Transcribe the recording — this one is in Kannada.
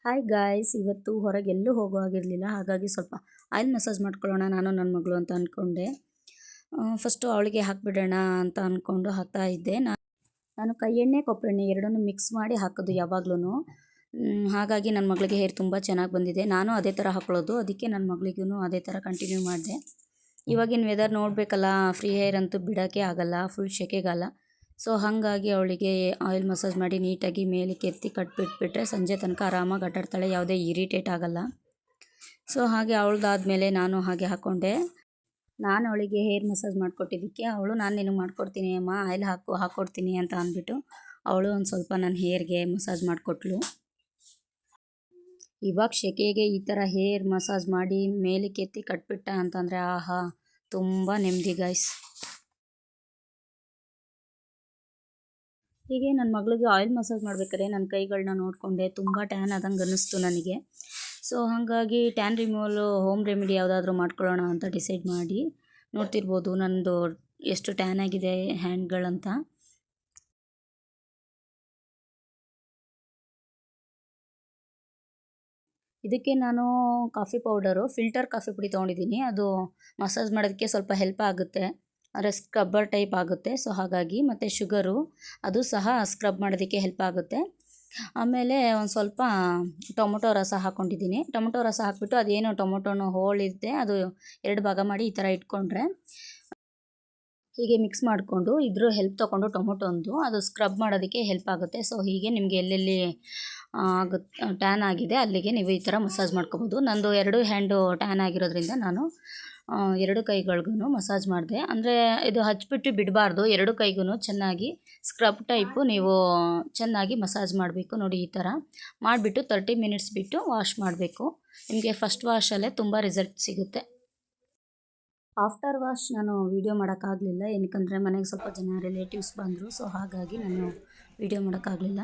ಹಾಯ್ ಗಾಯ್ಸ್, ಇವತ್ತು ಹೊರಗೆಲ್ಲೂ ಹೋಗೋ ಆಗಿರಲಿಲ್ಲ. ಹಾಗಾಗಿ ಸ್ವಲ್ಪ ಆಯಿಲ್ ಮಸಾಜ್ ಮಾಡ್ಕೊಳ್ಳೋಣ ನಾನು ನನ್ನ ಮಗಳು ಅಂತ ಅಂದ್ಕೊಂಡೆ. ಫಸ್ಟು ಅವಳಿಗೆ ಹಾಕಿಬಿಡೋಣ ಅಂತ ಅಂದ್ಕೊಂಡು ಹಾಕ್ತಾ ಇದ್ದೆ. ನಾನು ಕೈ ಎಣ್ಣೆ ಕೊಬ್ಬರಿ ಎಣ್ಣೆ ಎರಡನ್ನೂ ಮಿಕ್ಸ್ ಮಾಡಿ ಹಾಕೋದು ಯಾವಾಗ್ಲೂ. ಹಾಗಾಗಿ ನನ್ನ ಮಗಳಿಗೆ ಹೇರ್ ತುಂಬ ಚೆನ್ನಾಗಿ ಬಂದಿದೆ. ನಾನು ಅದೇ ಥರ ಹಾಕೊಳ್ಳೋದು, ಅದಕ್ಕೆ ನನ್ನ ಮಗಳಿಗೂ ಅದೇ ಥರ ಕಂಟಿನ್ಯೂ ಮಾಡಿದೆ. ಇವಾಗಿನ ವೆದರ್ ನೋಡಬೇಕಲ್ಲ, ಫ್ರೀ ಹೇರ್ ಅಂತೂ ಬಿಡೋಕ್ಕೆ ಆಗಲ್ಲ, ಫುಲ್ ಸೆಕೆಗಾಲ. ಸೊ ಹಾಗಾಗಿ ಅವಳಿಗೆ ಆಯಿಲ್ ಮಸಾಜ್ ಮಾಡಿ ನೀಟಾಗಿ ಮೇಲಕ್ಕೆ ಎತ್ತಿ ಕಟ್ಬಿಟ್ಬಿಟ್ರೆ ಸಂಜೆ ತನಕ ಆರಾಮಾಗಿ ಆಟಾಡ್ತಾಳೆ, ಯಾವುದೇ ಇರಿಟೇಟ್ ಆಗಲ್ಲ. ಸೊ ಹಾಗೆ ಅವಳದಾದ್ಮೇಲೆ ನಾನು ಹಾಗೆ ಹಾಕ್ಕೊಂಡೆ. ನಾನು ಅವಳಿಗೆ ಹೇರ್ ಮಸಾಜ್ ಮಾಡಿಕೊಟ್ಟಿದ್ದಕ್ಕೆ ಅವಳು, ನಾನು ನಿನಗೆ ಮಾಡಿಕೊಡ್ತೀನಿ ಅಮ್ಮ, ಆಯಿಲ್ ಹಾಕ್ಕೊಡ್ತೀನಿ ಅಂತ ಅಂದ್ಬಿಟ್ಟು ಅವಳು ಒಂದು ಸ್ವಲ್ಪ ನನ್ನ ಹೇರ್ಗೆ ಮಸಾಜ್ ಮಾಡಿಕೊಟ್ಲು. ಇವಾಗ ಸೆಕೆಗೆ ಈ ಥರ ಹೇರ್ ಮಸಾಜ್ ಮಾಡಿ ಮೇಲಕ್ಕೆ ಎತ್ತಿ ಕಟ್ಬಿಟ್ಟ ಅಂತಂದರೆ ಆಹಾ, ತುಂಬ ನೆಮ್ಮದಿ ಗಾಯ್ಸ್. ಹೀಗೆ ನನ್ನ ಮಗಳಿಗೆ ಆಯಿಲ್ ಮಸಾಜ್ ಮಾಡಬೇಕಾದ್ರೆ ನನ್ನ ಕೈಗಳನ್ನ ನೋಡಿಕೊಂಡೆ, ತುಂಬ ಟ್ಯಾನ್ ಆದಂಗೆ ಅನ್ನಿಸ್ತು ನನಗೆ. ಸೊ ಹಾಗಾಗಿ ಟ್ಯಾನ್ ರಿಮೂವಲು ಹೋಮ್ ರೆಮಿಡಿ ಯಾವುದಾದ್ರೂ ಮಾಡ್ಕೊಳ್ಳೋಣ ಅಂತ ಡಿಸೈಡ್ ಮಾಡಿ, ನೋಡ್ತಿರ್ಬೋದು ನನ್ನದು ಎಷ್ಟು ಟ್ಯಾನ್ ಆಗಿದೆ ಹ್ಯಾಂಡ್ಗಳಂತ. ಇದಕ್ಕೆ ನಾನು ಕಾಫಿ ಪೌಡರು, ಫಿಲ್ಟರ್ ಕಾಫಿ ಪುಡಿ ತೊಗೊಂಡಿದ್ದೀನಿ. ಅದು ಮಸಾಜ್ ಮಾಡೋದಕ್ಕೆ ಸ್ವಲ್ಪ ಹೆಲ್ಪ್ ಆಗುತ್ತೆ, ಅಂದರೆ ಸ್ಕ್ರಬ್ಬರ್ ಟೈಪ್ ಆಗುತ್ತೆ. ಸೊ ಹಾಗಾಗಿ, ಮತ್ತು ಶುಗರು ಅದು ಸಹ ಸ್ಕ್ರಬ್ ಮಾಡೋದಕ್ಕೆ ಹೆಲ್ಪ್ ಆಗುತ್ತೆ. ಆಮೇಲೆ ಒಂದು ಸ್ವಲ್ಪ ಟೊಮೊಟೊ ರಸ ಹಾಕ್ಕೊಂಡಿದ್ದೀನಿ. ಟೊಮೊಟೊ ರಸ ಹಾಕಿಬಿಟ್ಟು ಅದೇನು ಟೊಮೊಟೊನು ಹೋಳಿದೆ ಅದು 2 ಭಾಗ ಮಾಡಿ ಈ ಥರ ಇಟ್ಕೊಂಡ್ರೆ, ಹೀಗೆ ಮಿಕ್ಸ್ ಮಾಡಿಕೊಂಡು ಇದ್ರ ಹೆಲ್ಪ್ ತೊಗೊಂಡು ಟೊಮೊಟೊಂದು ಅದು ಸ್ಕ್ರಬ್ ಮಾಡೋದಕ್ಕೆ ಹೆಲ್ಪ್ ಆಗುತ್ತೆ. ಸೊ ಹೀಗೆ ನಿಮಗೆ ಎಲ್ಲೆಲ್ಲಿ ಟ್ಯಾನ್ ಆಗಿದೆ ಅಲ್ಲಿಗೆ ನೀವು ಈ ಥರ ಮಸಾಜ್ ಮಾಡ್ಕೋಬೋದು. ನಂದು 2 ಹ್ಯಾಂಡು ಟ್ಯಾನ್ ಆಗಿರೋದ್ರಿಂದ ನಾನು 2 ಕೈಗಳಿಗೂ ಮಸಾಜ್ ಮಾಡಿದೆ. ಅಂದರೆ ಇದು ಹಚ್ಬಿಟ್ಟು ಬಿಡಬಾರ್ದು, 2 ಕೈಗೂ ಚೆನ್ನಾಗಿ ಸ್ಕ್ರಬ್ ಟೈಪು ನೀವು ಚೆನ್ನಾಗಿ ಮಸಾಜ್ ಮಾಡಬೇಕು. ನೋಡಿ ಈ ಥರ ಮಾಡಿಬಿಟ್ಟು 30 ಮಿನಿಟ್ಸ್ ಬಿಟ್ಟು ವಾಶ್ ಮಾಡಬೇಕು. ನಿಮಗೆ ಫಸ್ಟ್ ವಾಶಲ್ಲೇ ತುಂಬ ರಿಸಲ್ಟ್ ಸಿಗುತ್ತೆ. ಆಫ್ಟರ್ ವಾಶ್ ನಾನು ವೀಡಿಯೋ ಮಾಡೋಕ್ಕಾಗಲಿಲ್ಲ, ಏನಕ್ಕಂದರೆ ಮನೆಗೆ ಸ್ವಲ್ಪ ಜನ ರಿಲೇಟಿವ್ಸ್ ಬಂದರು. ಸೊ ಹಾಗಾಗಿ ನಾನು ವೀಡಿಯೋ ಮಾಡೋಕ್ಕಾಗಲಿಲ್ಲ.